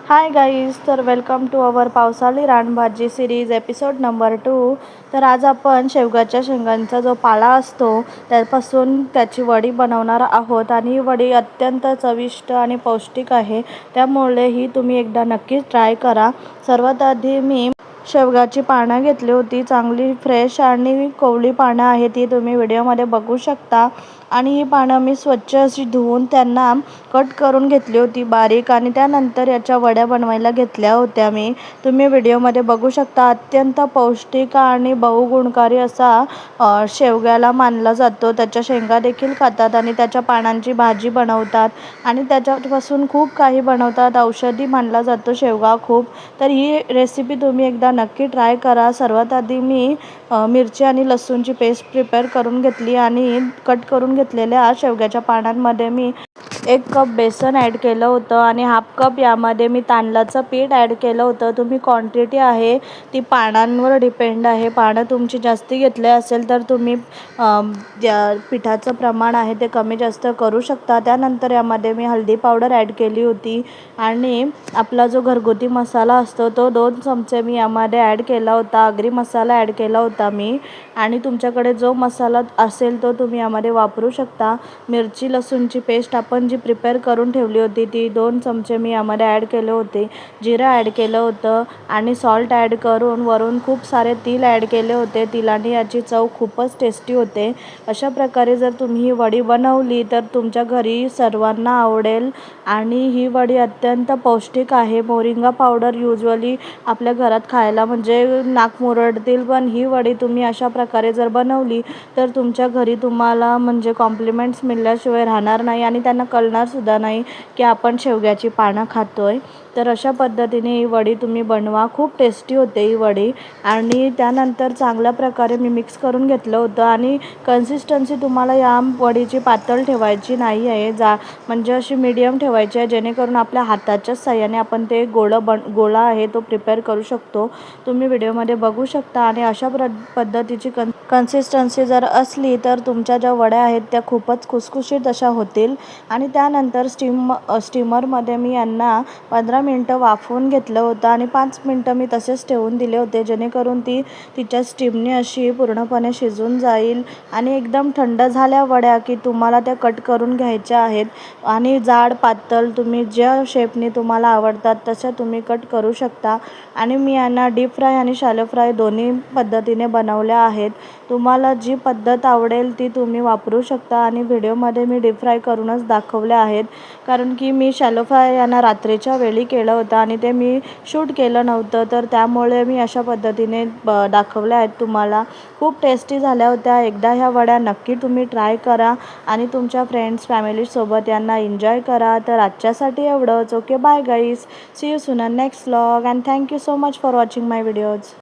Hi guys, तर welcome to our पावसाळी रानभाजी series episode number 2. तर आज आपण शेवगाच्या शेंगांचा जो पाला असतो त्यापासून त्याची वडी बनवणार आहोत आणि ही वडी अत्यंत चविष्ट आणि पौष्टिक आहे, त्यामुळे ही तुम्ही एकदा नक्कीच ट्राय करा. सर्वात आधी मी शेवगाची पानं घेतली होती, चांगली फ्रेश आणि कोवळी पानं आहे ती तुम्ही व्हिडिओमध्ये बघू शकता. आणि ही पानं मी स्वच्छ अशी धुवून त्यांना कट करून घेतली होती बारीक, आणि त्यानंतर याच्या वड्या बनवायला घेतल्या होत्या मी. तुम्ही व्हिडिओमध्ये बघू शकता. अत्यंत पौष्टिक आणि बहुगुणकारी असा शेवग्याला मानला जातो. त्याच्या शेंगा देखील खातात आणि त्याच्या पानांची भाजी बनवतात आणि त्याच्यापासून खूप काही बनवतात. औषधी मानला जातो शेवगा खूप. तर ही रेसिपी तुम्ही एकदा नक्की ट्राय करा. सर्वात आधी मी मिरची आणि लसूणची पेस्ट प्रिपेअर करून घेतली आणि कट करून घेतलेल्या शेवग्याच्या पानांमध्ये मी 1 कप बेसन ॲड केलं होतं आणि हाफ कप यामध्ये मी तांदळाचं पीठ ॲड केलं होतं. तुम्ही क्वांटिटी आहे ती पानांवर डिपेंड आहे. पानं तुमची जास्ती घेतले असेल तर तुम्ही पिठाचं प्रमाण आहे ते कमी जास्त करू शकता. त्यानंतर यामध्ये मी हळदी पावडर ॲड केली होती आणि आपला जो घरगुती मसाला असतो तो 2 चमचे मी यामध्ये ॲड केला होता. आगरी मसाला ॲड केला होता मी, आणि तुमच्याकडे जो मसाला असेल तो तुम्ही यामध्ये वापरू शकता. मिरची लसूणची पेस्ट आपण जी प्रिपेअर करून ठेवली होती ती 2 चमचे मी यामध्ये ॲड केले होते. जिरं ॲड केलं होतं आणि सॉल्ट ॲड करून वरून खूप सारे तीळ ॲड केले होते. तिळाने याची चव खूपच टेस्टी होते. अशा प्रकारे जर तुम्ही ही वडी बनवली तर तुमच्या घरी सर्वांना आवडेल आणि ही वडी अत्यंत पौष्टिक आहे. मोरिंगा पावडर युजली आपल्या घरात खायला म्हणजे नाक मुरडतील, पण ही वडी तुम्ही अशा प्रकारे जर बनवली तर तुमच्या घरी तुम्हाला म्हणजे कॉम्प्लिमेंट्स मिळाल्याशिवाय राहणार नाही आणि त्यांना कळणारसुद्धा नाही की आपण शेवग्याची पानं खातोय. तर अशा पद्धतीने ही वडी तुम्ही बनवा. खूप टेस्टी होते ही वडी. आणि त्यानंतर चांगल्या प्रकारे मी मिक्स करून घेतलं होतं आणि कन्सिस्टन्सी तुम्हाला या वडीची पातळ ठेवायची नाही आहे, म्हणजे अशी मीडियम ठेवायची आहे, जेणेकरून आपल्या हाताच्याच साहाय्याने आपण ते गोळा आहे तो प्रिपेअर करू शकतो. तुम्ही व्हिडिओमध्ये बघू शकता. आणि अशा पद्धतीची कन्सिस्टन्सी जर असली तर तुमच्या ज्या वड्या आहेत त्या खूपच खुसखुशीत अशा होतील. आणि त्यानंतर स्टीमरमध्ये मी यांना 15 मिनटं वाफवून घेतलं होतं आणि 5 मिनटं मी तसेच ठेवून दिले होते, जेणेकरून ती तिच्या स्टीमने अशी पूर्णपणे शिजून जाईल. आणि एकदम थंड झाल्या वड्या की तुम्हाला त्या कट करून घ्यायच्या आहेत आणि जाड पातळ तुम्ही ज्या शेपने तुम्हाला आवडतात तशा तुम्ही कट करू शकता. आणि मी यांना डीप फ्राय आणि शॅलो फ्राय दोन्ही पद्धतीने बनवल्या आहेत. तुम्हाला जी पद्धत आवडेल ती तुम्ही वापरू शकता. आणि व्हिडिओमध्ये मी डीप फ्राय करूनच दाखवल्या आहेत, कारण की मी शॅलो फ्राय यांना रात्रीच्या वेळी केलं होतं आणि ते मी शूट केलं नव्हतं, तर त्यामुळे मी अशा पद्धतीने दाखवल्या आहेत तुम्हाला. खूप टेस्टी झाल्या होत्या. एकदा ह्या वड्या नक्की तुम्ही ट्राय करा आणि तुमच्या फ्रेंड्स फॅमिलीसोबत यांना एन्जॉय करा. तर आजच्यासाठी एवढंच. Okay, bye guys, see you soon in next vlog and thank you so much for watching my videos.